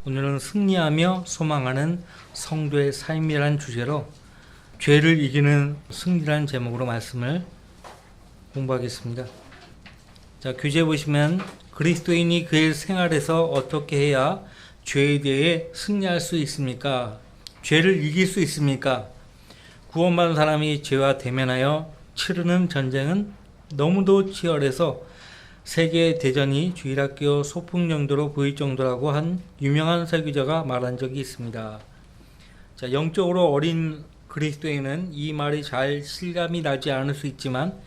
오늘은 승리하며 소망하는 성도의 삶이란 주제로 죄를 이기는 승리라는 제목으로 말씀을 공부하겠습니다. 자, 교재 보시면 그리스도인이 그의 생활에서 어떻게 해야 죄에 대해 승리할 수 있습니까? 죄를 이길 수 있습니까? 구원받은 사람이 죄와 대면하여 치르는 전쟁은 너무도 치열해서 세계 대전이 주일학교 소풍 정도로 보일 정도라고 한 유명한 설교자가 말한 적이 있습니다. 자, 영적으로 어린 그리스도인은 이 말이 잘 실감이 나지 않을 수 있지만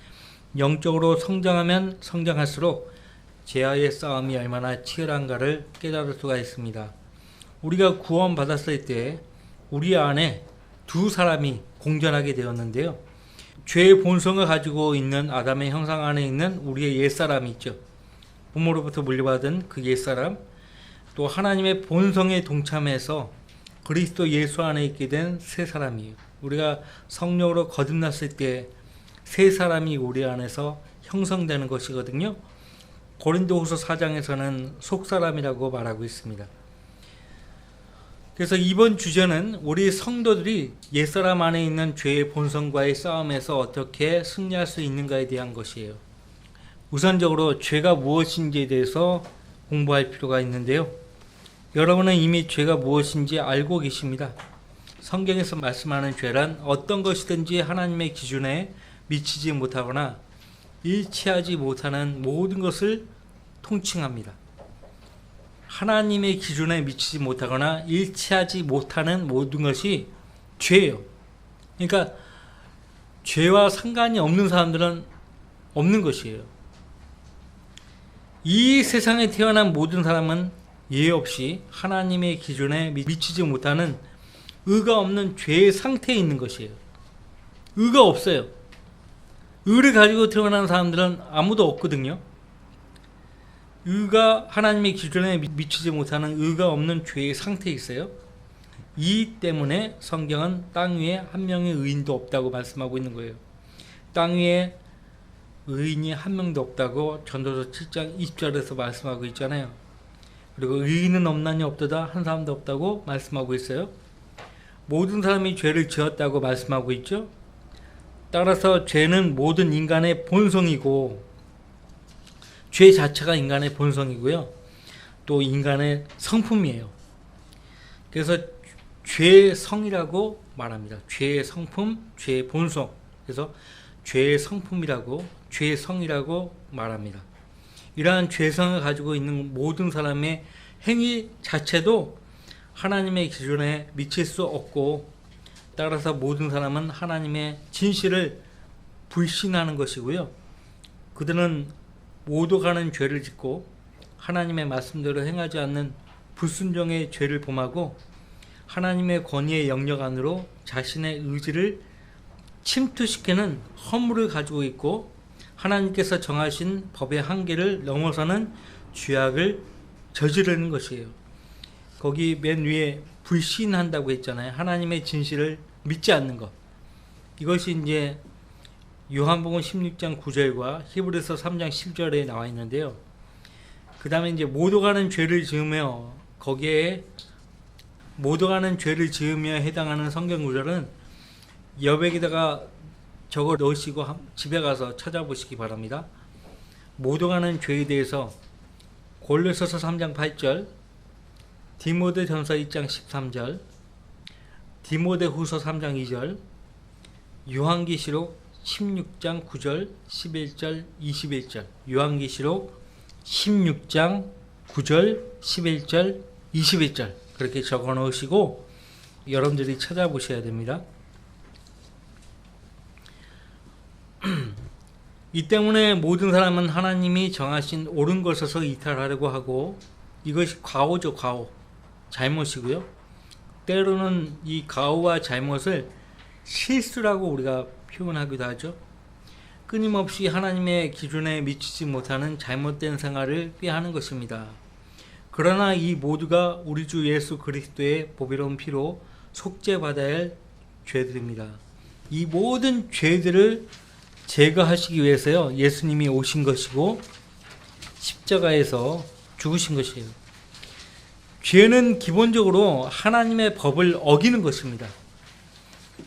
영적으로 성장하면 성장할수록 죄와의 싸움이 얼마나 치열한가를 깨달을 수가 있습니다. 우리가 구원받았을 때 우리 안에 두 사람이 공존하게 되었는데요. 죄의 본성을 가지고 있는 아담의 형상 안에 있는 우리의 옛사람이 있죠. 부모로부터 물려받은 그 옛사람, 또 하나님의 본성에 동참해서 그리스도 예수 안에 있게 된 새 사람이에요. 우리가 성령으로 거듭났을 때 새 사람이 우리 안에서 형성되는 것이거든요. 고린도후서 4장에서는 속사람이라고 말하고 있습니다. 그래서 이번 주제는 우리 성도들이 옛사람 안에 있는 죄의 본성과의 싸움에서 어떻게 승리할 수 있는가에 대한 것이에요. 우선적으로 죄가 무엇인지에 대해서 공부할 필요가 있는데요. 여러분은 이미 죄가 무엇인지 알고 계십니다. 성경에서 말씀하는 죄란 어떤 것이든지 하나님의 기준에 미치지 못하거나 일치하지 못하는 모든 것을 통칭합니다. 하나님의 기준에 미치지 못하거나 일치하지 못하는 모든 것이 죄예요. 그러니까 죄와 상관이 없는 사람들은 없는 것이에요. 이 세상에 태어난 모든 사람은 예외 없이 하나님의 기준에 미치지 못하는 의가 없는 죄의 상태에 있는 것이에요. 의가 없어요. 의를 가지고 태어난 사람들은 아무도 없거든요. 의가 하나님의 기준에 미치지 못하는 의가 없는 죄의 상태에 있어요. 이 때문에 성경은 땅 위에 한 명의 의인도 없다고 말씀하고 있는 거예요. 땅 위에 의인이 한 명도 없다고 전도서 7장 20절에서 말씀하고 있잖아요. 그리고 의인은 없나니 없도다 한 사람도 없다고 말씀하고 있어요. 모든 사람이 죄를 지었다고 말씀하고 있죠. 따라서 죄는 모든 인간의 본성이고 죄 자체가 인간의 본성이고요. 또 인간의 성품이에요. 그래서 죄의 성이라고 말합니다. 죄의 성품, 죄의 본성. 그래서 죄의 성품이라고, 죄의 성이라고 말합니다. 이러한 죄성을 가지고 있는 모든 사람의 행위 자체도 하나님의 기준에 미칠 수 없고, 따라서 모든 사람은 하나님의 진실을 불신하는 것이고요. 그들은 모독하는 죄를 짓고 하나님의 말씀대로 행하지 않는 불순종의 죄를 범하고 하나님의 권위의 영역 안으로 자신의 의지를 침투시키는 허물을 가지고 있고 하나님께서 정하신 법의 한계를 넘어서는 죄악을 저지르는 것이에요. 거기 맨 위에 불신한다고 했잖아요. 하나님의 진실을 믿지 않는 것. 이것이 이제 요한복음 16장 9절과 히브리서 3장 10절에 나와 있는데요. 그 다음에 이제 모독하는 죄를 지으며 거기에 모독하는 죄를 지으며 해당하는 성경 구절은 여백에다가 적어 넣으시고 집에 가서 찾아보시기 바랍니다. 모독하는 죄에 대해서 골로새서 3장 8절, 디모데전서 2장 13절, 디모데후서 3장 2절, 요한계시록 16장 9절, 11절, 21절. 요한계시록 16장 9절, 11절, 21절. 그렇게 적어 놓으시고 여러분들이 찾아보셔야 됩니다. 이 때문에 모든 사람은 하나님이 정하신 옳은 것에서 이탈하려고 하고 이것이 과오죠, 과오. 잘못이고요. 때로는 이 과오와 잘못을 실수라고 우리가 표현하기도 하죠. 끊임없이 하나님의 기준에 미치지 못하는 잘못된 생활을 꾀하는 것입니다. 그러나 이 모두가 우리 주 예수 그리스도의 보배로운 피로 속죄받아야 할 죄들입니다. 이 모든 죄들을 제거하시기 위해서요, 예수님이 오신 것이고 십자가에서 죽으신 것이에요. 죄는 기본적으로 하나님의 법을 어기는 것입니다.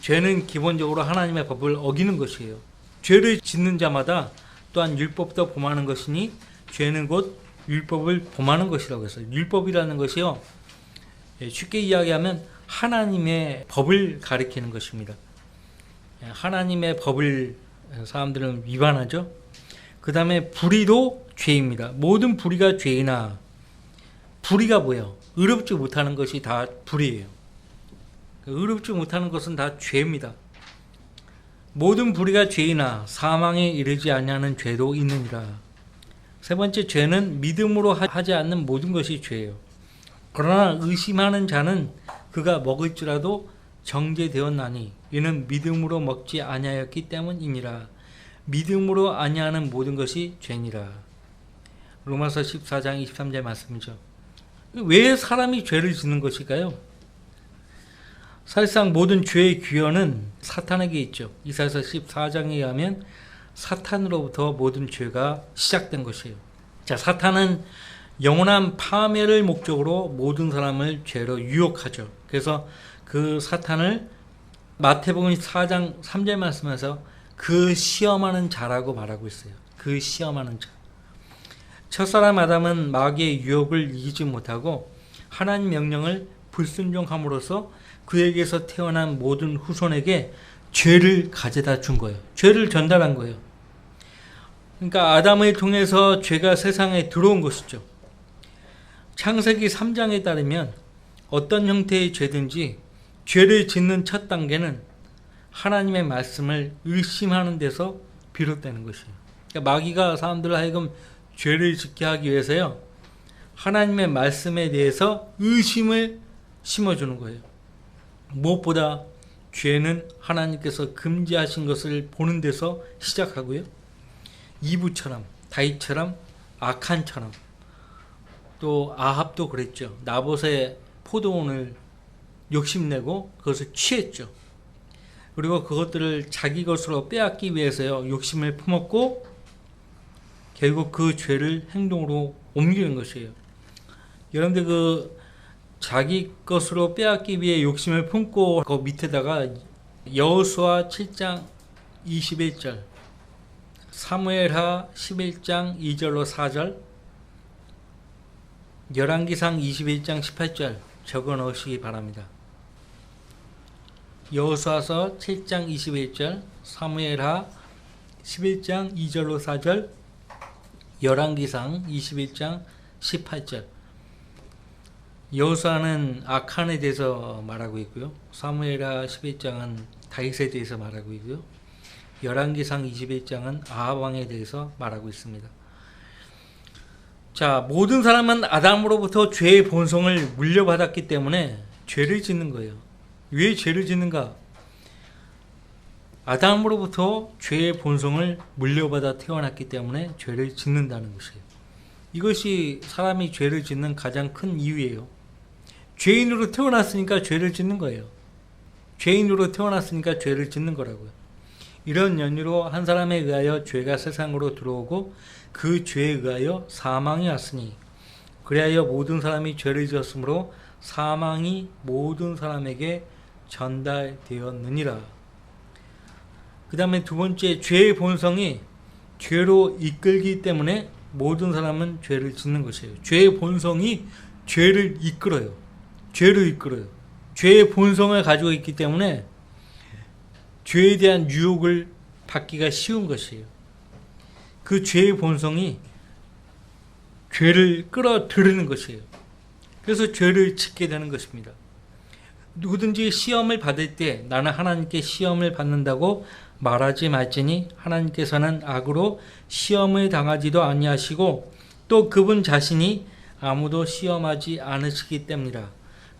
죄는 기본적으로 하나님의 법을 어기는 것이에요. 죄를 짓는 자마다 또한 율법도 범하는 것이니 죄는 곧 율법을 범하는 것이라고 했어요. 율법이라는 것이요, 쉽게 이야기하면 하나님의 법을 가리키는 것입니다. 하나님의 법을 사람들은 위반하죠. 그 다음에 불의도 죄입니다. 모든 불의가 죄이나, 불의가 뭐예요? 의롭지 못하는 것이 다 불의예요. 의롭지 못하는 것은 다 죄입니다. 모든 불의가 죄이나 사망에 이르지 아니하는 죄도 있느니라. 세 번째, 죄는 믿음으로 하지 않는 모든 것이 죄예요. 그러나 의심하는 자는 그가 먹을지라도 정죄되었나니 이는 믿음으로 먹지 아니하였기 때문이니라. 믿음으로 아니하는 모든 것이 죄니라. 로마서 14장 23절 말씀이죠. 왜 사람이 죄를 짓는 것일까요? 사실상 모든 죄의 기원은 사탄에게 있죠. 이사야서 14장에 의하면 사탄으로부터 모든 죄가 시작된 것이에요. 자, 사탄은 영원한 파멸을 목적으로 모든 사람을 죄로 유혹하죠. 그래서 그 사탄을 마태복음 4장 3절 말씀에서 그 시험하는 자라고 말하고 있어요. 그 시험하는 자. 첫사람 아담은 마귀의 유혹을 이기지 못하고 하나님 명령을 불순종함으로써 그에게서 태어난 모든 후손에게 죄를 가져다 준 거예요. 죄를 전달한 거예요. 그러니까 아담을 통해서 죄가 세상에 들어온 것이죠. 창세기 3장에 따르면 어떤 형태의 죄든지 죄를 짓는 첫 단계는 하나님의 말씀을 의심하는 데서 비롯되는 것이에요. 그러니까 마귀가 사람들을 하여금 죄를 짓게 하기 위해서요, 하나님의 말씀에 대해서 의심을 심어주는 거예요. 무엇보다 죄는 하나님께서 금지하신 것을 보는 데서 시작하고요, 이브처럼, 다윗처럼, 아칸처럼, 또 아합도 그랬죠. 나봇의 포도원을 욕심내고 그것을 취했죠. 그리고 그것들을 자기 것으로 빼앗기 위해서요, 욕심을 품었고 결국 그 죄를 행동으로 옮기는 것이에요. 여러분들 그 자기 것으로 빼앗기 위해 욕심을 품고 그 밑에다가 여호수아 7장 21절, 사무엘하 11장 2절로 4절, 열왕기상 21장 18절 적어 넣으시기 바랍니다. 여호수아서 7장 21절, 사무엘하 11장 2절로 4절, 열왕기상 21장 18절. 여호수아는 아칸에 대해서 말하고 있고요, 사무엘하 11장은 다윗에 대해서 말하고 있고요, 열왕기상 21장은 아합 왕에 대해서 말하고 있습니다. 자, 모든 사람은 아담으로부터 죄의 본성을 물려받았기 때문에 죄를 짓는 거예요. 왜 죄를 짓는가? 아담으로부터 죄의 본성을 물려받아 태어났기 때문에 죄를 짓는다는 것이에요. 이것이 사람이 죄를 짓는 가장 큰 이유예요. 죄인으로 태어났으니까 죄를 짓는 거예요. 죄인으로 태어났으니까 죄를 짓는 거라고요. 이런 연유로 한 사람에 의하여 죄가 세상으로 들어오고 그 죄에 의하여 사망이 왔으니 그리하여 모든 사람이 죄를 지었으므로 사망이 모든 사람에게 전달되었느니라. 그 다음에 두 번째, 죄의 본성이 죄로 이끌기 때문에 모든 사람은 죄를 짓는 것이에요. 죄의 본성이 죄를 이끌어요. 죄를 이끌어요. 죄의 본성을 가지고 있기 때문에 죄에 대한 유혹을 받기가 쉬운 것이에요. 그 죄의 본성이 죄를 끌어들이는 것이에요. 그래서 죄를 짓게 되는 것입니다. 누구든지 시험을 받을 때 나는 하나님께 시험을 받는다고 말하지 말지니 하나님께서는 악으로 시험을 당하지도 아니하시고 또 그분 자신이 아무도 시험하지 않으시기 때문이라.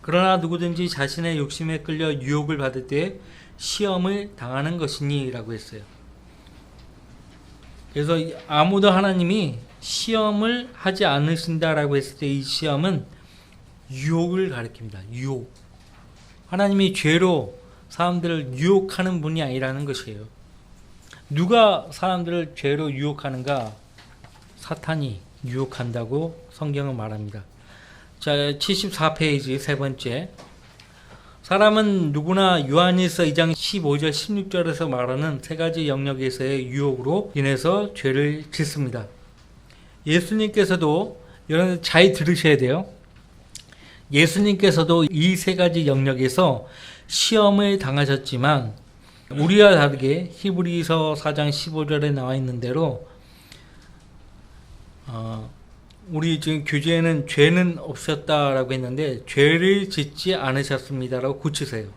그러나 누구든지 자신의 욕심에 끌려 유혹을 받을 때 시험을 당하는 것이니 라고 했어요. 그래서 아무도 하나님이 시험을 하지 않으신다라고 했을 때 이 시험은 유혹을 가리킵니다. 유혹. 하나님이 죄로 사람들을 유혹하는 분이 아니라는 것이에요. 누가 사람들을 죄로 유혹하는가? 사탄이 유혹한다고 성경은 말합니다. 자, 74페이지 세 번째. 사람은 누구나 요한일서 2장 15절 16절에서 말하는 세 가지 영역에서의 유혹으로 인해서 죄를 짓습니다. 예수님께서도 여러분 잘 들으셔야 돼요. 예수님께서도 이 세 가지 영역에서 시험을 당하셨지만 우리와 다르게 히브리서 4장 15절에 나와 있는 대로 우리 지금 교재에는 죄는 없었다라고 했는데 죄를 짓지 않으셨습니다라고 고치세요.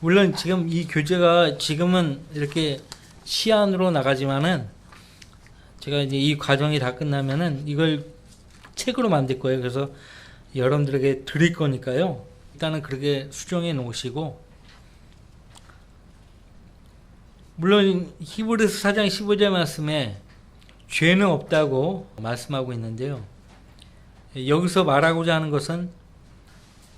물론 지금 이 교재가 지금은 이렇게 시안으로 나가지만은 제가 이제 이 과정이 다 끝나면은 이걸 책으로 만들 거예요. 그래서 여러분들에게 드릴 거니까요. 일단은 그렇게 수정해 놓으시고, 물론 히브리서 4장 15절 말씀에 죄는 없다고 말씀하고 있는데요. 여기서 말하고자 하는 것은,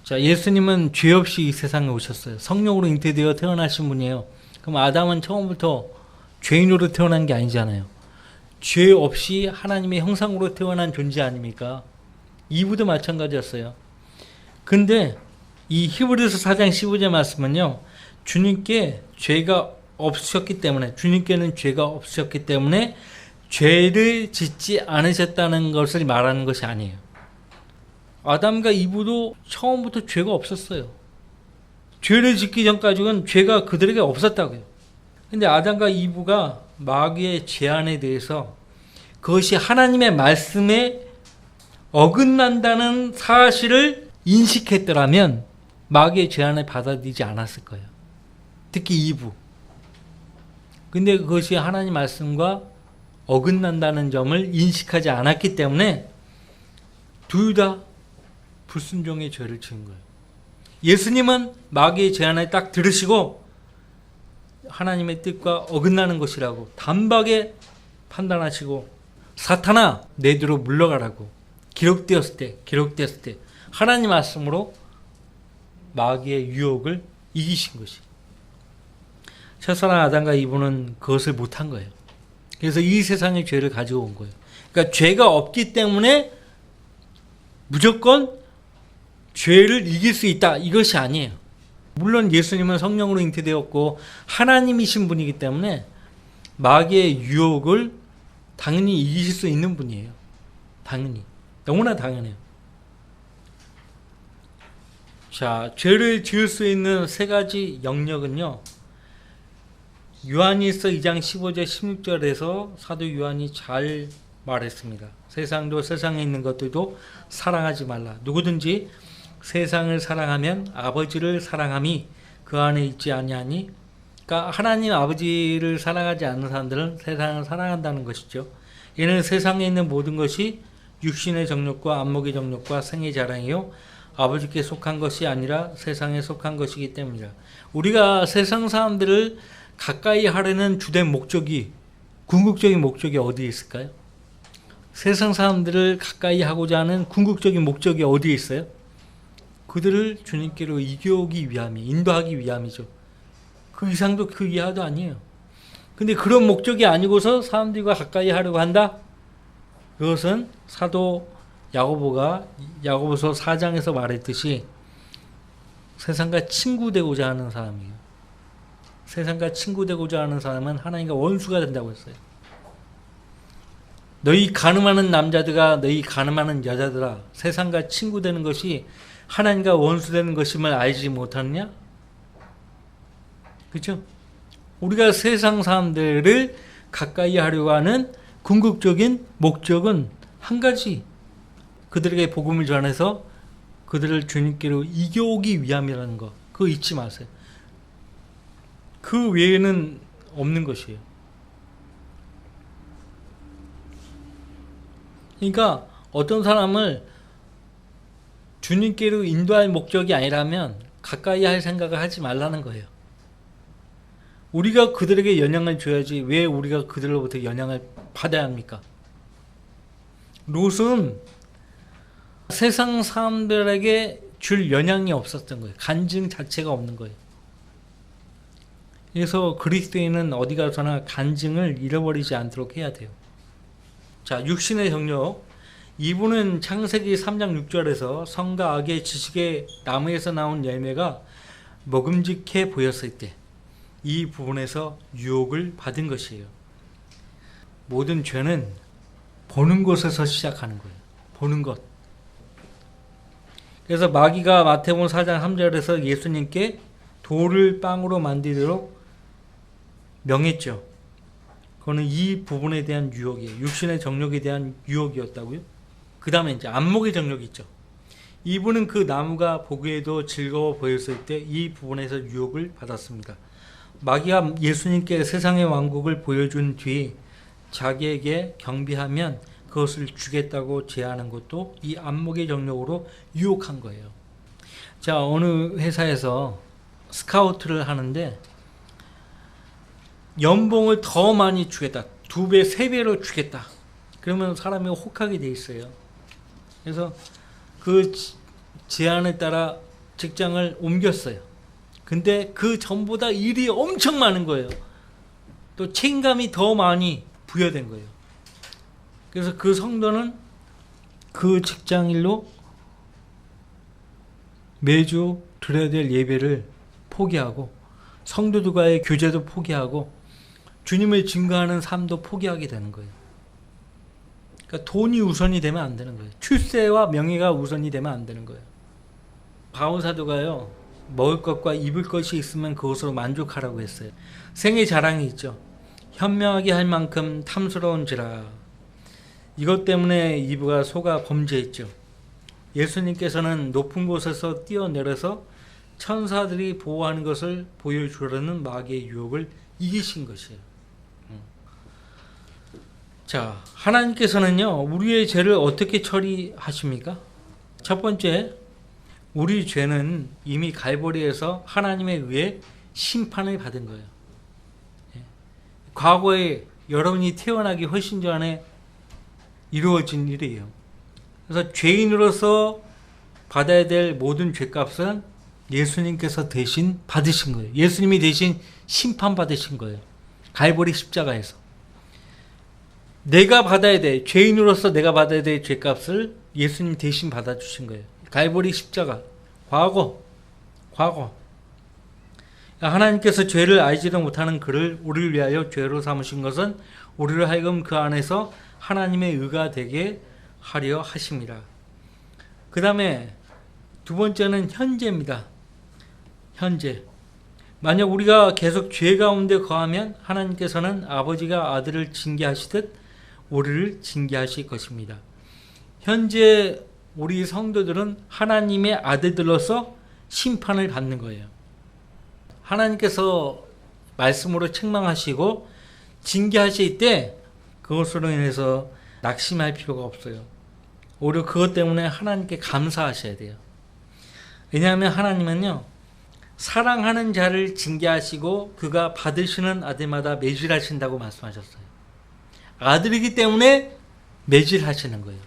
자, 예수님은 죄 없이 이 세상에 오셨어요. 성령으로 잉태되어 태어나신 분이에요. 그럼 아담은 처음부터 죄인으로 태어난 게 아니잖아요. 죄 없이 하나님의 형상으로 태어난 존재 아닙니까? 이브도 마찬가지였어요. 근데 이 히브리서 4장 15절 말씀은요, 주님께 죄가 없으셨기 때문에, 주님께는 죄가 없으셨기 때문에 죄를 짓지 않으셨다는 것을 말하는 것이 아니에요. 아담과 이브도 처음부터 죄가 없었어요. 죄를 짓기 전까지는 죄가 그들에게 없었다고요. 근데 아담과 이브가 마귀의 제안에 대해서 그것이 하나님의 말씀에 어긋난다는 사실을 인식했더라면 마귀의 제안을 받아들이지 않았을 거예요. 특히 이브. 근데 그것이 하나님 말씀과 어긋난다는 점을 인식하지 않았기 때문에 둘 다 불순종의 죄를 지은 거예요. 예수님은 마귀의 제안을 딱 들으시고 하나님의 뜻과 어긋나는 것이라고 단박에 판단하시고, 사탄아 내 뒤로 물러가라고 기록되었을 때 하나님 말씀으로 마귀의 유혹을 이기신 것이. 첫사랑 아담과 이브는 그것을 못한 거예요. 그래서 이 세상의 죄를 가지고 온 거예요. 그러니까 죄가 없기 때문에 무조건 죄를 이길 수 있다, 이것이 아니에요. 물론 예수님은 성령으로 잉태되었고 하나님이신 분이기 때문에 마귀의 유혹을 당연히 이기실 수 있는 분이에요. 당연히. 너무나 당연해요. 자, 죄를 지을 수 있는 세 가지 영역은요, 요한일서 2장 15절 16절에서 사도 요한이 잘 말했습니다. 세상도 세상에 있는 것들도 사랑하지 말라. 누구든지 세상을 사랑하면 아버지를 사랑함이 그 안에 있지 아니하니. 그러니까 하나님 아버지를 사랑하지 않는 사람들은 세상을 사랑한다는 것이죠. 이는 세상에 있는 모든 것이 육신의 정욕과 안목의 정욕과 생의 자랑이요 아버지께 속한 것이 아니라 세상에 속한 것이기 때문이라. 우리가 세상 사람들을 가까이 하려는 주된 목적이, 궁극적인 목적이 어디에 있을까요? 세상 사람들을 가까이 하고자 하는 궁극적인 목적이 어디에 있어요? 그들을 주님께로 이겨오기 위함이, 인도하기 위함이죠. 그 이상도 그 이하도 아니에요. 근데 그런 목적이 아니고서 사람들과 가까이 하려고 한다? 그것은 사도 야고보가 야고보서 4장에서 말했듯이 세상과 친구되고자 하는 사람이에요. 세상과 친구되고자 하는 사람은 하나님과 원수가 된다고 했어요. 너희 가늠하는 남자들과 너희 가늠하는 여자들아, 세상과 친구되는 것이 하나님과 원수되는 것임을 알지 못하느냐? 그렇죠? 우리가 세상 사람들을 가까이 하려고 하는 궁극적인 목적은 한 가지, 그들에게 복음을 전해서 그들을 주님께로 이겨오기 위함이라는 거, 그거 잊지 마세요. 그 외에는 없는 것이에요. 그러니까 어떤 사람을 주님께로 인도할 목적이 아니라면 가까이 할 생각을 하지 말라는 거예요. 우리가 그들에게 영향을 줘야지 왜 우리가 그들로부터 영향을 받아야 합니까? 롯은 세상 사람들에게 줄 영향이 없었던 거예요. 간증 자체가 없는 거예요. 그래서 그리스도인은 어디 가서나 간증을 잃어버리지 않도록 해야 돼요. 자, 육신의 정욕. 이분은 창세기 3장 6절에서 성과 악의 지식의 나무에서 나온 열매가 먹음직해 보였을 때 이 부분에서 유혹을 받은 것이에요. 모든 죄는 보는 곳에서 시작하는 거예요. 보는 것. 그래서 마귀가 마태복음 4장 3절에서 예수님께 돌을 빵으로 만들도록 명했죠. 그거는 이 부분에 대한 유혹이에요. 육신의 정욕에 대한 유혹이었다고요. 그 다음에 이제 안목의 정욕이 있죠. 이분은 그 나무가 보기에도 즐거워 보였을 때 이 부분에서 유혹을 받았습니다. 마귀가 예수님께 세상의 왕국을 보여준 뒤 자기에게 경배하면 그것을 주겠다고 제안한 것도 이 안목의 정욕으로 유혹한 거예요. 자, 어느 회사에서 스카우트를 하는데 연봉을 더 많이 주겠다. 2배, 3배로 주겠다. 그러면 사람이 혹하게 돼 있어요. 그래서 그 제안에 따라 직장을 옮겼어요. 근데 그 전보다 일이 엄청 많은 거예요. 또 책임감이 더 많이 부여된 거예요. 그래서 그 성도는 그 직장 일로 매주 드려야 될 예배를 포기하고 성도들과의 교제도 포기하고 주님을 증거하는 삶도 포기하게 되는 거예요. 그러니까 돈이 우선이 되면 안 되는 거예요. 출세와 명예가 우선이 되면 안 되는 거예요. 바울 사도가요, 먹을 것과 입을 것이 있으면 그것으로 만족하라고 했어요. 생애 자랑이 있죠. 현명하게 할 만큼 탐스러운지라. 이것 때문에 이브가 속아 범죄했죠. 예수님께서는 높은 곳에서 뛰어내려서 천사들이 보호하는 것을 보여주려는 마귀의 유혹을 이기신 것이에요. 자, 하나님께서는요, 우리의 죄를 어떻게 처리하십니까? 첫 번째, 우리 죄는 이미 갈보리에서 하나님에 의해 심판을 받은 거예요. 과거에 여러분이 태어나기 훨씬 전에 이루어진 일이에요. 그래서 죄인으로서 받아야 될 모든 죄값은 예수님께서 대신 받으신 거예요. 예수님이 대신 심판받으신 거예요. 갈보리 십자가에서. 내가 받아야 돼. 죄인으로서 내가 받아야 될 죄값을 예수님 대신 받아주신 거예요. 갈보리 십자가. 과거. 하나님께서 죄를 알지도 못하는 그를 우리를 위하여 죄로 삼으신 것은 우리를 하여금 그 안에서 하나님의 의가 되게 하려 하십니다. 그 다음에 두 번째는 현재입니다. 현재. 만약 우리가 계속 죄 가운데 거하면 하나님께서는 아버지가 아들을 징계하시듯 우리를 징계하실 것입니다. 현재 우리 성도들은 하나님의 아들들로서 심판을 받는 거예요. 하나님께서 말씀으로 책망하시고 징계하실 때 그것으로 인해서 낙심할 필요가 없어요. 오히려 그것 때문에 하나님께 감사하셔야 돼요. 왜냐하면 하나님은요, 사랑하는 자를 징계하시고 그가 받으시는 아들마다 매질하신다고 말씀하셨어요. 아들이기 때문에 매질하시는 거예요.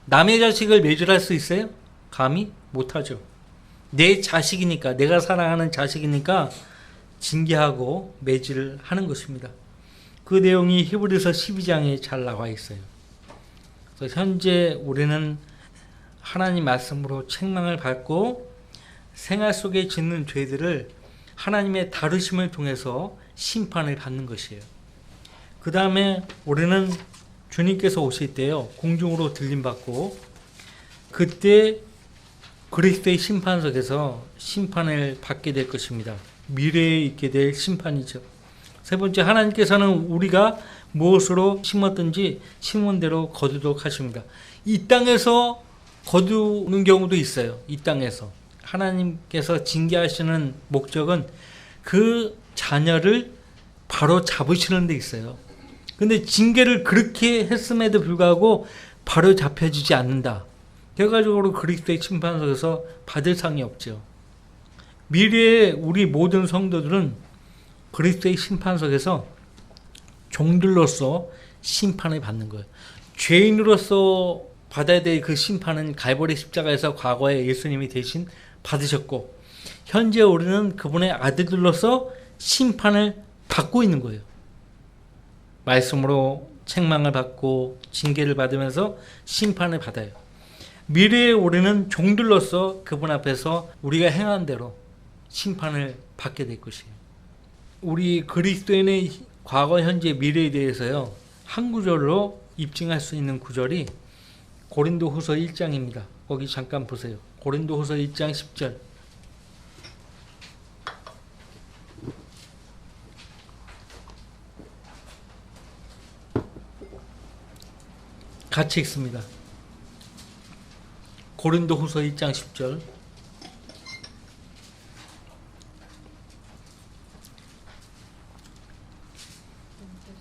남의 자식을 매질할 수 있어요? 감히 못하죠. 내 자식이니까, 내가 사랑하는 자식이니까 징계하고 매질을 하는 것입니다. 그 내용이 히브리서 12장에 잘 나와 있어요. 그래서 현재 우리는 하나님 말씀으로 책망을 받고 생활 속에 짓는 죄들을 하나님의 다루심을 통해서 심판을 받는 것이에요. 그 다음에 우리는 주님께서 오실 때요, 공중으로 들림받고 그때 그리스도의 심판석에서 심판을 받게 될 것입니다. 미래에 있게 될 심판이죠. 세 번째, 하나님께서는 우리가 무엇으로 심었든지 심은 대로 거두도록 하십니다. 이 땅에서 거두는 경우도 있어요. 이 땅에서. 하나님께서 징계하시는 목적은 그 자녀를 바로 잡으시는 데 있어요. 근데 징계를 그렇게 했음에도 불구하고 바로 잡혀지지 않는다. 결과적으로 그리스도의 심판석에서 받을 상이 없죠. 미래에 우리 모든 성도들은 그리스도의 심판석에서 종들로서 심판을 받는 거예요. 죄인으로서 받아야 될 그 심판은 갈보리 십자가에서 과거에 예수님이 대신 받으셨고, 현재 우리는 그분의 아들들로서 심판을 받고 있는 거예요. 말씀으로 책망을 받고 징계를 받으면서 심판을 받아요. 미래에 우리는 종들로서 그분 앞에서 우리가 행한 대로 심판을 받게 될 것이에요. 우리 그리스도인의 과거, 현재, 미래에 대해서요, 한 구절로 입증할 수 있는 구절이 고린도후서 1장입니다. 거기 잠깐 보세요. 고린도후서 1장 10절. 같이 읽습니다. 고린도후서 1장 10절.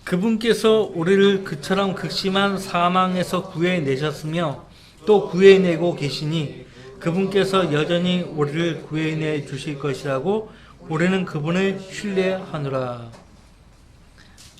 그분께서 우리를 그처럼 극심한 사망에서 구해내셨으며 또 구해내고 계시니 그분께서 여전히 우리를 구해내 주실 것이라고 우리는 그분을 신뢰하노라.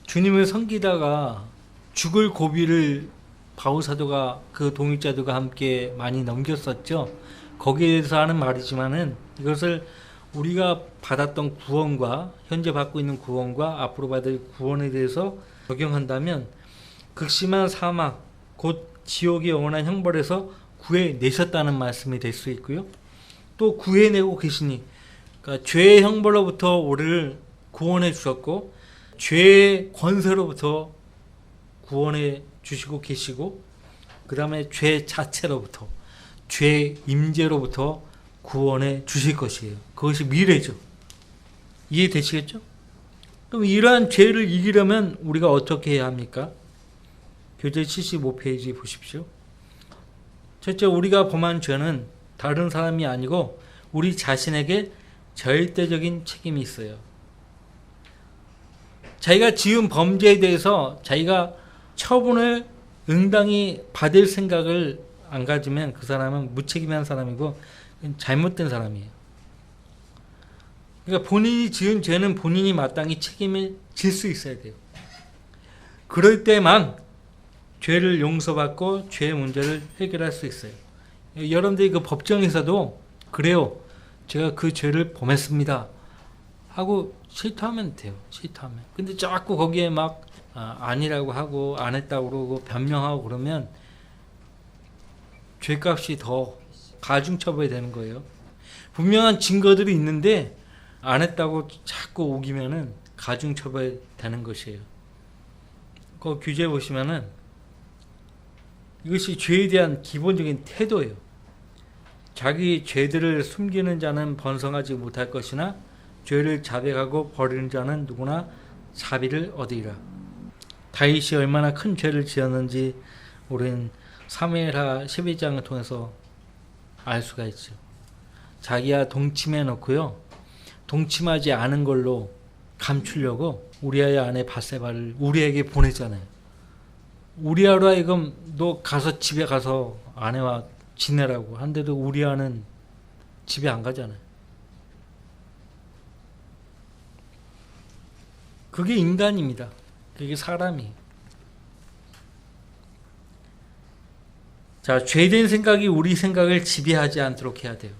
주님을 섬기다가 죽을 고비를 바울사도가 그 동역자들과 함께 많이 넘겼었죠. 거기에 대해서 하는 말이지만은 이것을 우리가 받았던 구원과 현재 받고 있는 구원과 앞으로 받을 구원에 대해서 적용한다면 극심한 사망, 곧 지옥의 영원한 형벌에서 구해내셨다는 말씀이 될 수 있고요. 또 구해내고 계시니, 그러니까 죄의 형벌로부터 우리를 구원해 주셨고 죄의 권세로부터 구원해 주시고 계시고, 그 다음에 죄 자체로부터, 죄 임재로부터 구원해 주실 것이에요. 그것이 미래죠. 이해되시겠죠? 그럼 이러한 죄를 이기려면 우리가 어떻게 해야 합니까? 교재 75페이지 보십시오. 첫째, 우리가 범한 죄는 다른 사람이 아니고 우리 자신에게 절대적인 책임이 있어요. 자기가 지은 범죄에 대해서 자기가 처분을 응당히 받을 생각을 안 가지면 그 사람은 무책임한 사람이고 잘못된 사람이에요. 그러니까 본인이 지은 죄는 본인이 마땅히 책임을 질 수 있어야 돼요. 그럴 때만 죄를 용서받고 죄의 문제를 해결할 수 있어요. 여러분들이 그 법정에서도 그래요. 제가 그 죄를 범했습니다 하고 실토하면 돼요. 실토하면. 근데 자꾸 거기에 막 아니라고 하고 안 했다고 그러고 변명하고 그러면 죄값이 더 가중처벌이 되는 거예요. 분명한 증거들이 있는데 안 했다고 자꾸 우기면은 가중처벌 되는 것이에요. 그 규제 보시면은 이것이 죄에 대한 기본적인 태도예요. 자기 죄들을 숨기는 자는 번성하지 못할 것이나 죄를 자백하고 버리는 자는 누구나 자비를 얻으리라. 다윗이 얼마나 큰 죄를 지었는지 우리는 사무엘하 12장을 통해서 알 수가 있죠. 자기야 동침해 놓고요, 동침하지 않은 걸로 감추려고 우리아의 아내 바세바를 우리에게 보냈잖아요. 우리아로 하여금 너 가서 집에 가서 아내와 지내라고 한데도 우리아는 집에 안 가잖아요. 그게 인간입니다. 그게 사람이에요. 자, 죄된 생각이 우리 생각을 지배하지 않도록 해야 돼요.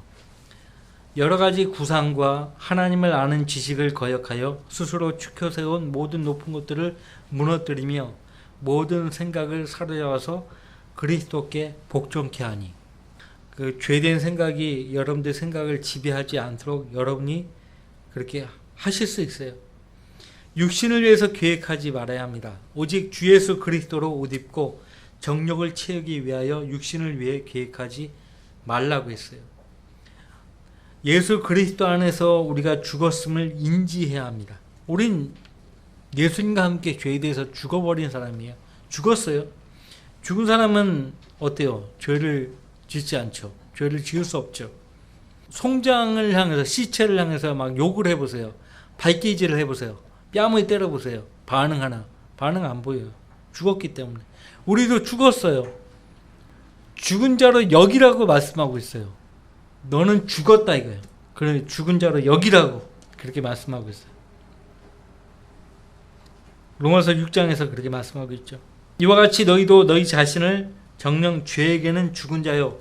여러 가지 구상과 하나님을 아는 지식을 거역하여 스스로 축혀 세운 모든 높은 것들을 무너뜨리며 모든 생각을 사로잡아서 그리스도께 복종케 하니, 그 죄된 생각이 여러분들 생각을 지배하지 않도록 여러분이 그렇게 하실 수 있어요. 육신을 위해서 계획하지 말아야 합니다. 오직 주 예수 그리스도로 옷 입고 정욕을 채우기 위하여 육신을 위해 계획하지 말라고 했어요. 예수 그리스도 안에서 우리가 죽었음을 인지해야 합니다. 우린 예수님과 함께 죄에 대해서 죽어버린 사람이에요. 죽었어요. 죽은 사람은 어때요? 죄를 짓지 않죠. 죄를 지을 수 없죠. 송장을 향해서, 시체를 향해서 막 욕을 해보세요. 발기질을 해보세요. 뺨을 때려보세요. 반응하나? 반응 안 보여요. 죽었기 때문에. 우리도 죽었어요. 죽은 자로 여기라고 말씀하고 있어요. 너는 죽었다 이거예요. 그래, 죽은 자로 여기라고 그렇게 말씀하고 있어요. 로마서 6장에서 그렇게 말씀하고 있죠. 이와 같이 너희도 너희 자신을 정녕 죄에게는 죽은 자요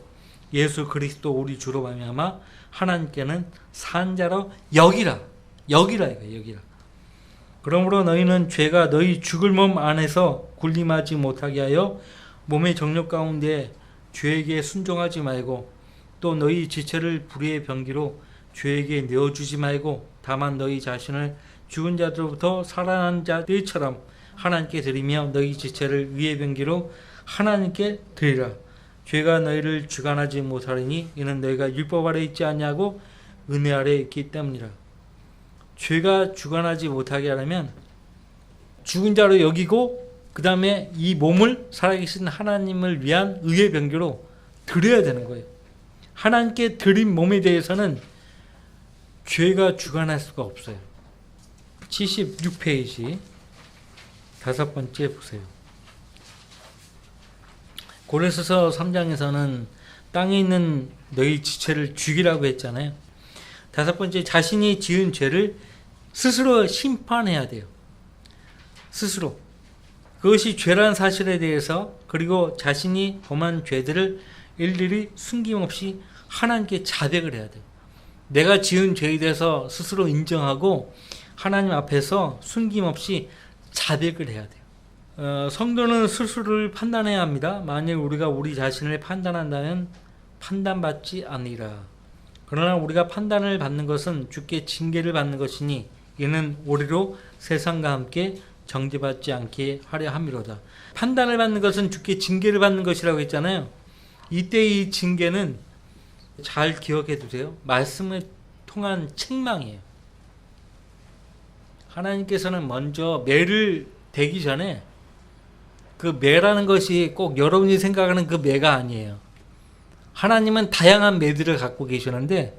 예수 그리스도 우리 주로 말미암아 하나님께는 산 자로 여기라. 여기라 이거예요. 여기라. 그러므로 너희는 죄가 너희 죽을 몸 안에서 군림하지 못하게 하여 몸의 정욕 가운데 죄에게 순종하지 말고 또 너희 지체를 불의의 병기로 죄에게 내어주지 말고 다만 너희 자신을 죽은 자들로부터 살아난 자들처럼 하나님께 드리며 너희 지체를 의의 병기로 하나님께 드리라. 죄가 너희를 주관하지 못하리니 이는 너희가 율법 아래 있지 않냐고 은혜 아래 있기 때문이라. 죄가 주관하지 못하게 하려면 죽은 자로 여기고 그 다음에 이 몸을 살아계신 하나님을 위한 의의 병기로 드려야 되는 거예요. 하나님께 드린 몸에 대해서는 죄가 주관할 수가 없어요. 76페이지 5번째 보세요. 고린도서 3장에서는 땅에 있는 너희 지체를 죽이라고 했잖아요. 5번째, 자신이 지은 죄를 스스로 심판해야 돼요. 스스로. 그것이 죄라는 사실에 대해서 그리고 자신이 범한 죄들을 일일이 숨김없이 하나님께 자백을 해야 돼요. 내가 지은 죄에 대해서 스스로 인정하고 하나님 앞에서 숨김없이 자백을 해야 돼요. 성도는 스스로를 판단해야 합니다. 만일 우리가 우리 자신을 판단한다면 판단받지 않으리라. 그러나 우리가 판단을 받는 것은 주께 징계를 받는 것이니 이는 우리로 세상과 함께 정죄받지 않게 하려 함이로다. 판단을 받는 것은 주께 징계를 받는 것이라고 했잖아요. 이때 이 징계는 잘 기억해 두세요. 말씀을 통한 책망이에요. 하나님께서는 먼저 매를 대기 전에 그 매라는 것이 꼭 여러분이 생각하는 그 매가 아니에요. 하나님은 다양한 매들을 갖고 계시는데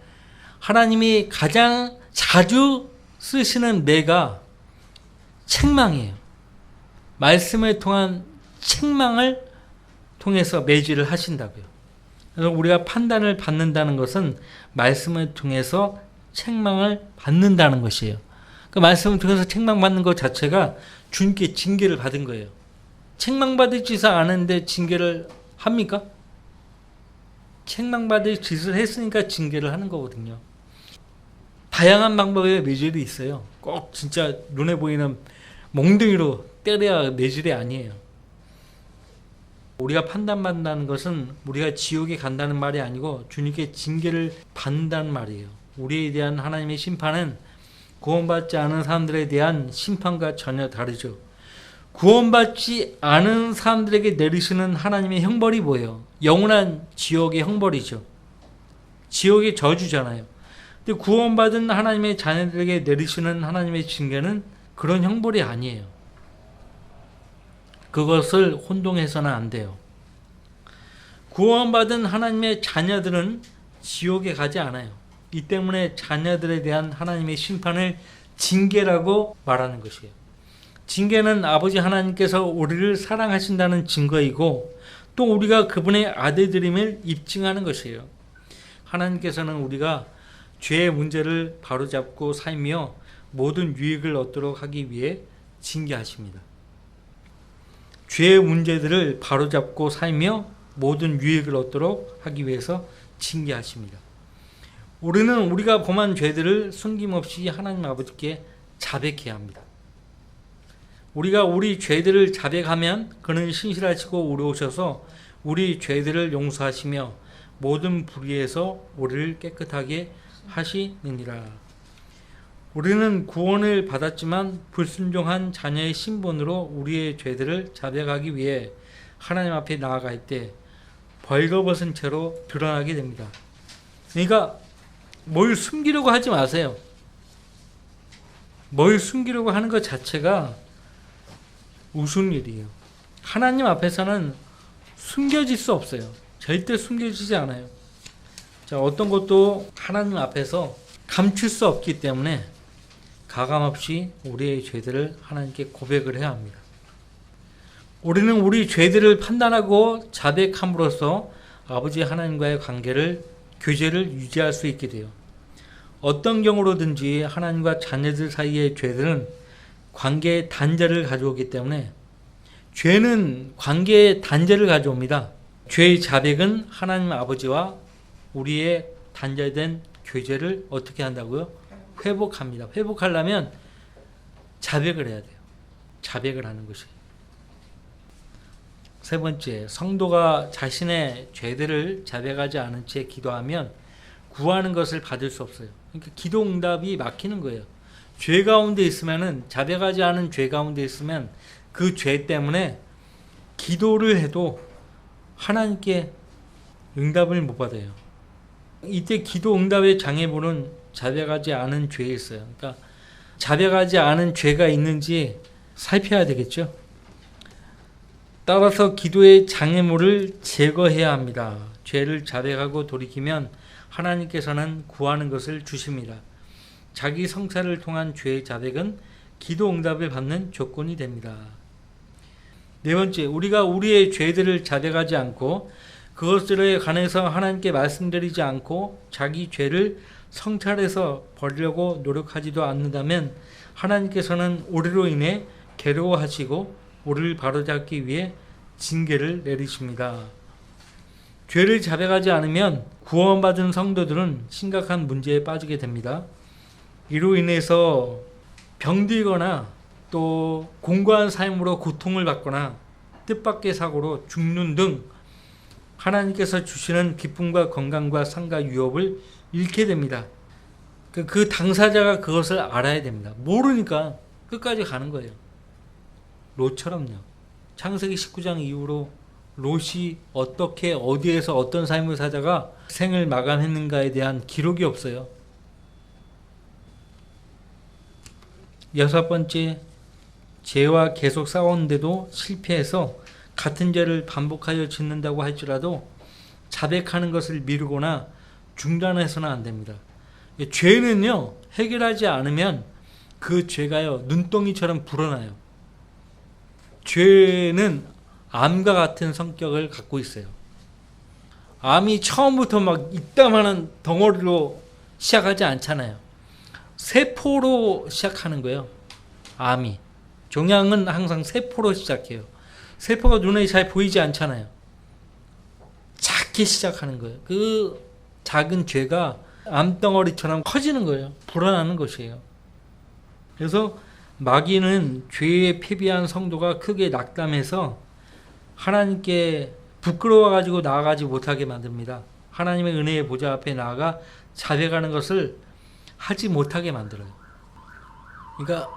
하나님이 가장 자주 쓰시는 매가 책망이에요. 말씀을 통한 책망을 통해서 매질을 하신다고요. 그래서 우리가 판단을 받는다는 것은 말씀을 통해서 책망을 받는다는 것이에요. 그 말씀을 통해서 책망받는 것 자체가 주님께 징계를 받은 거예요. 책망받을 짓을 아는데 징계를 합니까? 책망받을 짓을 했으니까 징계를 하는 거거든요. 다양한 방법의 매질이 있어요. 꼭 진짜 눈에 보이는 몽둥이로 때려야 매질이 아니에요. 우리가 판단받는다는 것은 우리가 지옥에 간다는 말이 아니고 주님께 징계를 받는다는 말이에요. 우리에 대한 하나님의 심판은 구원받지 않은 사람들에 대한 심판과 전혀 다르죠. 구원받지 않은 사람들에게 내리시는 하나님의 형벌이 뭐예요? 영원한 지옥의 형벌이죠. 지옥의 저주잖아요. 근데 구원받은 하나님의 자녀들에게 내리시는 하나님의 징계는 그런 형벌이 아니에요. 그것을 혼동해서는 안 돼요. 구원받은 하나님의 자녀들은 지옥에 가지 않아요. 이 때문에 자녀들에 대한 하나님의 심판을 징계라고 말하는 것이에요. 징계는 아버지 하나님께서 우리를 사랑하신다는 증거이고 또 우리가 그분의 아들들임을 입증하는 것이에요. 하나님께서는 우리가 죄의 문제를 바로잡고 살며 모든 유익을 얻도록 하기 위해 징계하십니다. 죄의 문제들을 바로잡고 살며 모든 유익을 얻도록 하기 위해서 징계하십니다. 우리는 우리가 범한 죄들을 숨김없이 하나님 아버지께 자백해야 합니다. 우리가 우리 죄들을 자백하면 그는 신실하시고 의로우셔서 우리 죄들을 용서하시며 모든 불의에서 우리를 깨끗하게 하시느니라. 우리는 구원을 받았지만 불순종한 자녀의 신분으로 우리의 죄들을 자백하기 위해 하나님 앞에 나아갈 때 벌거벗은 채로 드러나게 됩니다. 그러니까 뭘 숨기려고 하지 마세요. 뭘 숨기려고 하는 것 자체가 우스운 일이에요. 하나님 앞에서는 숨겨질 수 없어요. 절대 숨겨지지 않아요. 자, 어떤 것도 하나님 앞에서 감출 수 없기 때문에 가감없이 우리의 죄들을 하나님께 고백을 해야 합니다. 우리는 우리 죄들을 판단하고 자백함으로써 아버지 하나님과의 관계를 교제를 유지할 수 있게 돼요. 어떤 경우로든지 하나님과 자녀들 사이의 죄들은 관계의 단절을 가져오기 때문에 죄는 관계의 단절을 가져옵니다. 죄의 자백은 하나님 아버지와 우리의 단절된 교제를 어떻게 한다고요? 회복합니다. 회복하려면 자백을 해야 돼요. 자백을 하는 것이. 세 번째, 성도가 자신의 죄들을 자백하지 않은 채 기도하면 구하는 것을 받을 수 없어요. 그러니까 기도 응답이 막히는 거예요. 죄 가운데 있으면은, 자백하지 않은 죄 가운데 있으면 그 죄 때문에 기도를 해도 하나님께 응답을 못 받아요. 이때 기도 응답의 장애물은 자백하지 않은 죄에 있어요. 그러니까 자백하지 않은 죄가 있는지 살펴야 되겠죠. 따라서 기도의 장애물을 제거해야 합니다. 죄를 자백하고 돌이키면 하나님께서는 구하는 것을 주십니다. 자기 성찰을 통한 죄의 자백은 기도 응답을 받는 조건이 됩니다. 네 번째, 우리가 우리의 죄들을 자백하지 않고 그것들에 관해서 하나님께 말씀드리지 않고 자기 죄를 성찰해서 버리려고 노력하지도 않는다면 하나님께서는 우리로 인해 괴로워하시고 우리를 바로잡기 위해 징계를 내리십니다. 죄를 자백하지 않으면 구원받은 성도들은 심각한 문제에 빠지게 됩니다. 이로 인해서 병들거나 또 공고한 삶으로 고통을 받거나 뜻밖의 사고로 죽는 등 하나님께서 주시는 기쁨과 건강과 상과 유업을 잃게 됩니다. 그 당사자가 그것을 알아야 됩니다. 모르니까 끝까지 가는 거예요. 롯처럼요. 창세기 19장 이후로 롯이 어떻게 어디에서 어떤 삶을 살다가 생을 마감했는가에 대한 기록이 없어요. 여섯 번째, 죄와 계속 싸우는데도 실패해서 같은 죄를 반복하여 짓는다고 할지라도 자백하는 것을 미루거나 중단해서는 안 됩니다. 죄는요, 해결하지 않으면 그 죄가요, 눈덩이처럼 불어나요. 죄는 암과 같은 성격을 갖고 있어요. 암이 처음부터 막 이따만한 덩어리로 시작하지 않잖아요. 세포로 시작하는 거예요. 암이. 종양은 항상 세포로 시작해요. 세포가 눈에 잘 보이지 않잖아요. 작게 시작하는 거예요. 그 작은 죄가 암덩어리처럼 커지는 거예요. 불어나는 것이에요. 그래서 마귀는 죄에 패배한 성도가 크게 낙담해서 하나님께 부끄러워가지고 나아가지 못하게 만듭니다. 하나님의 은혜의 보좌 앞에 나아가 자백하는 것을 하지 못하게 만들어요. 그러니까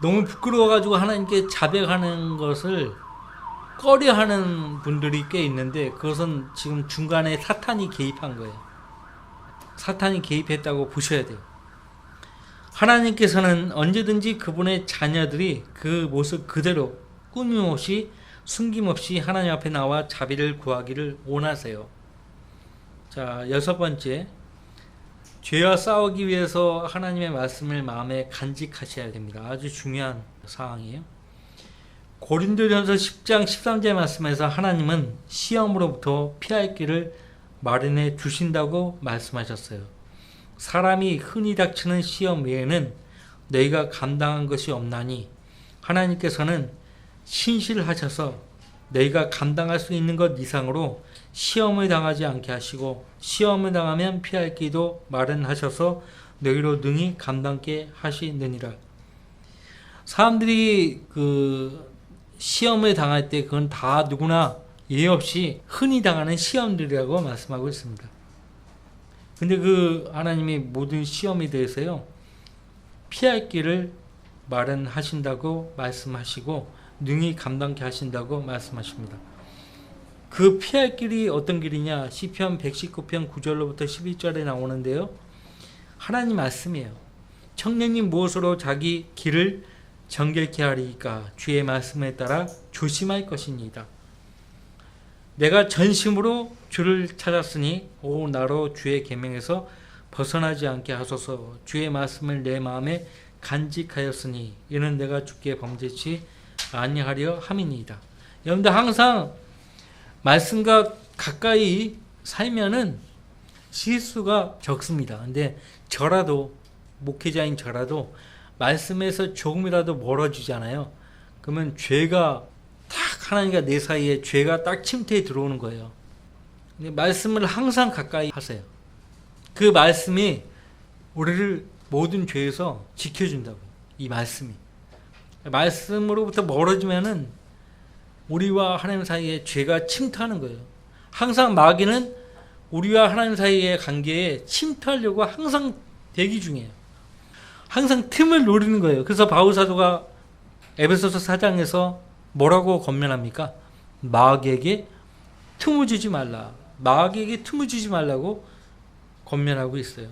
너무 부끄러워가지고 하나님께 자백하는 것을 꺼려하는 분들이 꽤 있는데 그것은 지금 중간에 사탄이 개입한 거예요. 사탄이 개입했다고 보셔야 돼요. 하나님께서는 언제든지 그분의 자녀들이 그 모습 그대로 꾸밈없이 숨김없이 하나님 앞에 나와 자비를 구하기를 원하세요. 자, 여섯 번째, 죄와 싸우기 위해서 하나님의 말씀을 마음에 간직하셔야 됩니다. 아주 중요한 사항이에요. 고린도전서 10장 13절 말씀에서 하나님은 시험으로부터 피할 길을 마련해 주신다고 말씀하셨어요. 사람이 흔히 닥치는 시험 외에는 너희가 감당한 것이 없나니 하나님께서는 신실하셔서 너희가 감당할 수 있는 것 이상으로 시험을 당하지 않게 하시고 시험을 당하면 피할 길도 마련하셔서 너희로 능히 감당케 하시느니라. 사람들이 그 시험을 당할 때 그건 다 누구나 예외 없이 흔히 당하는 시험들이라고 말씀하고 있습니다. 근데 그 하나님이 모든 시험에 대해서요, 피할 길을 마련하신다고 말씀하시고 능히 감당케 하신다고 말씀하십니다. 그 피할 길이 어떤 길이냐? 시편 119편 9절로부터 11절에 나오는데요. 하나님 말씀이에요. 청년이 무엇으로 자기 길을 정결케 하리이까? 주의 말씀에 따라 조심할 것이니이다. 내가 전심으로 주를 찾았으니 오 나로 주의 계명에서 벗어나지 않게 하소서. 주의 말씀을 내 마음에 간직하였으니 이는 내가 주께 범죄치 아니하려 함이니이다. 여러분들 항상 말씀과 가까이 살면은 실수가 적습니다. 근데 저라도 목회자인 저라도 말씀에서 조금이라도 멀어지잖아요. 그러면 죄가 딱 하나님과 내 사이에 죄가 딱 침투해 들어오는 거예요. 근데 말씀을 항상 가까이 하세요. 그 말씀이 우리를 모든 죄에서 지켜준다고요. 이 말씀이. 말씀으로부터 멀어지면은 우리와 하나님 사이에 죄가 침투하는 거예요. 항상 마귀는 우리와 하나님 사이의 관계에 침투하려고 항상 대기 중이에요. 항상 틈을 노리는 거예요. 그래서 바울 사도가 에베소서 4장에서 뭐라고 권면합니까? 마귀에게 틈을 주지 말라. 마귀에게 틈을 주지 말라고 권면하고 있어요.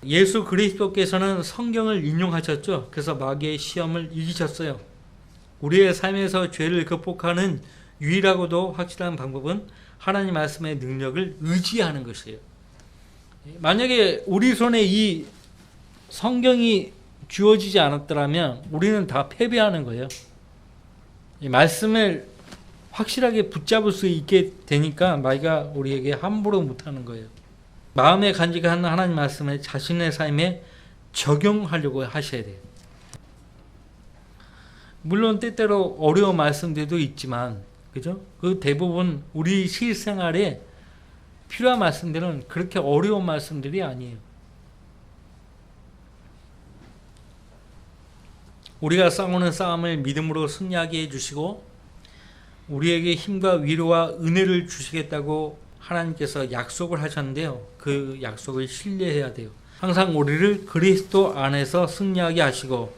예수 그리스도께서는 성경을 인용하셨죠. 그래서 마귀의 시험을 이기셨어요. 우리의 삶에서 죄를 극복하는 유일하고도 확실한 방법은 하나님 말씀의 능력을 의지하는 것이에요. 만약에 우리 손에 이 성경이 주어지지 않았더라면 우리는 다 패배하는 거예요. 이 말씀을 확실하게 붙잡을 수 있게 되니까 마귀가 우리에게 함부로 못하는 거예요. 마음에 간직한 하나님 말씀을 자신의 삶에 적용하려고 하셔야 돼요. 물론 때때로 어려운 말씀들도 있지만, 그죠? 그 대부분 우리 실생활에 필요한 말씀들은 그렇게 어려운 말씀들이 아니에요. 우리가 싸우는 싸움을 믿음으로 승리하게 해주시고 우리에게 힘과 위로와 은혜를 주시겠다고 하나님께서 약속을 하셨는데요. 그 약속을 신뢰해야 돼요. 항상 우리를 그리스도 안에서 승리하게 하시고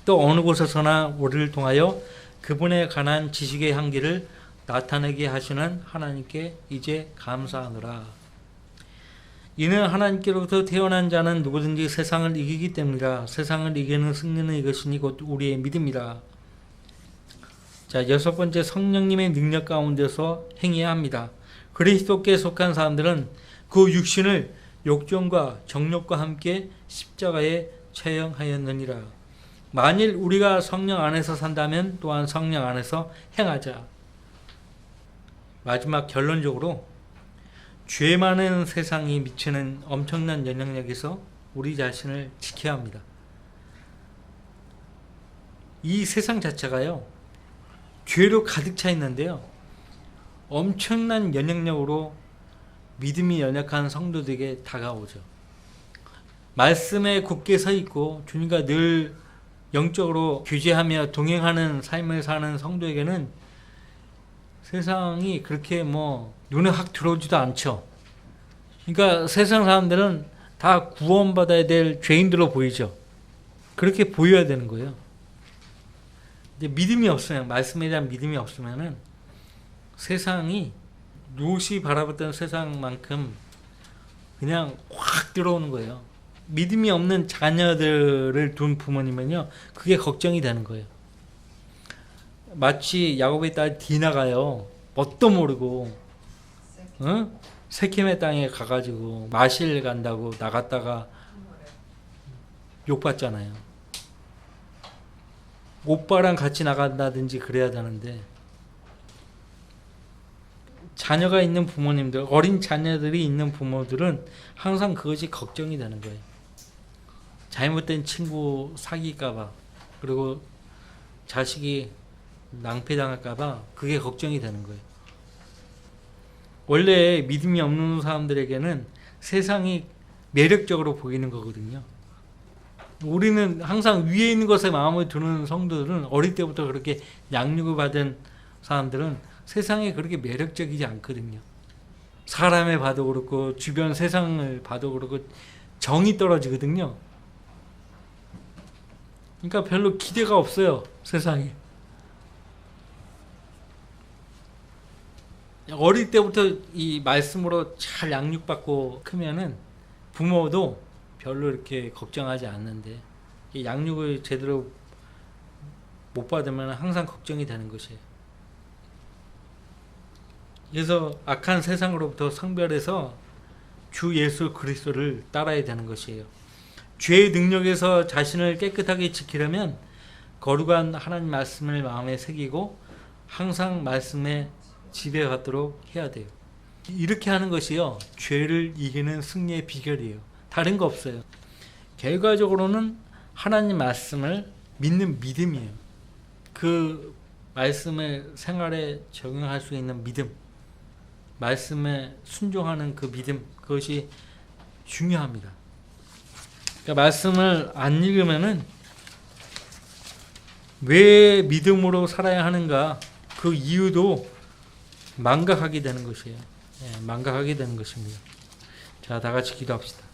또 어느 곳에서나 우리를 통하여 그분에 관한 지식의 향기를 나타내게 하시는 하나님께 이제 감사하노라. 이는 하나님께로부터 태어난 자는 누구든지 세상을 이기기 때문이라. 세상을 이기는 승리는 이것이니 곧 우리의 믿음이라. 자, 여섯 번째, 성령님의 능력 가운데서 행해야 합니다. 그리스도께 속한 사람들은 그 육신을 욕정과 정욕과 함께 십자가에 처형하였느니라. 만일 우리가 성령 안에서 산다면 또한 성령 안에서 행하자. 마지막 결론적으로 죄 많은 세상이 미치는 엄청난 영향력에서 우리 자신을 지켜야 합니다. 이 세상 자체가요, 죄로 가득 차 있는데요, 엄청난 영향력으로 믿음이 연약한 성도들에게 다가오죠. 말씀에 굳게 서 있고 주님과 늘 영적으로 교제하며 동행하는 삶을 사는 성도에게는 세상이 그렇게 눈에 확 들어오지도 않죠. 그러니까 세상 사람들은 다 구원받아야 될 죄인들로 보이죠. 그렇게 보여야 되는 거예요. 근데 믿음이 없으면, 말씀에 대한 믿음이 없으면은 세상이 롯이 바라봤던 세상만큼 그냥 확 들어오는 거예요. 믿음이 없는 자녀들을 둔 부모님은요, 그게 걱정이 되는 거예요. 마치 야곱의 딸 디나가요, 뭣도 모르고 세겜의 땅에 가가지고 마실 간다고 나갔다가 욕받잖아요. 오빠랑 같이 나간다든지 그래야 되는데, 자녀가 있는 부모님들, 어린 자녀들이 있는 부모들은 항상 그것이 걱정이 되는 거예요. 잘못된 친구 사귈까봐, 그리고 자식이 낭패당할까봐 그게 걱정이 되는 거예요. 원래 믿음이 없는 사람들에게는 세상이 매력적으로 보이는 거거든요. 우리는 항상 위에 있는 것에 마음을 두는 성도들은, 어릴 때부터 그렇게 양육을 받은 사람들은 세상에 그렇게 매력적이지 않거든요. 사람을 봐도 그렇고 주변 세상을 봐도 그렇고 정이 떨어지거든요. 그러니까 별로 기대가 없어요, 세상에. 어릴 때부터 이 말씀으로 잘 양육받고 크면은 부모도 별로 이렇게 걱정하지 않는데, 양육을 제대로 못 받으면 항상 걱정이 되는 것이에요. 그래서 악한 세상으로부터 성별해서 주 예수 그리스도를 따라야 되는 것이에요. 죄의 능력에서 자신을 깨끗하게 지키려면 거룩한 하나님 말씀을 마음에 새기고 항상 말씀에 지배받도록 해야 돼요. 이렇게 하는 것이요, 죄를 이기는 승리의 비결이에요. 다른 거 없어요. 결과적으로는 하나님 말씀을 믿는 믿음이에요. 그 말씀을 생활에 적용할 수 있는 믿음, 말씀에 순종하는 그 믿음, 그것이 중요합니다. 그러니까 말씀을 안 읽으면은 왜 믿음으로 살아야 하는가 그 이유도 망각하게 되는 것이에요. 망각하게 되는 것입니다. 자, 다 같이 기도합시다.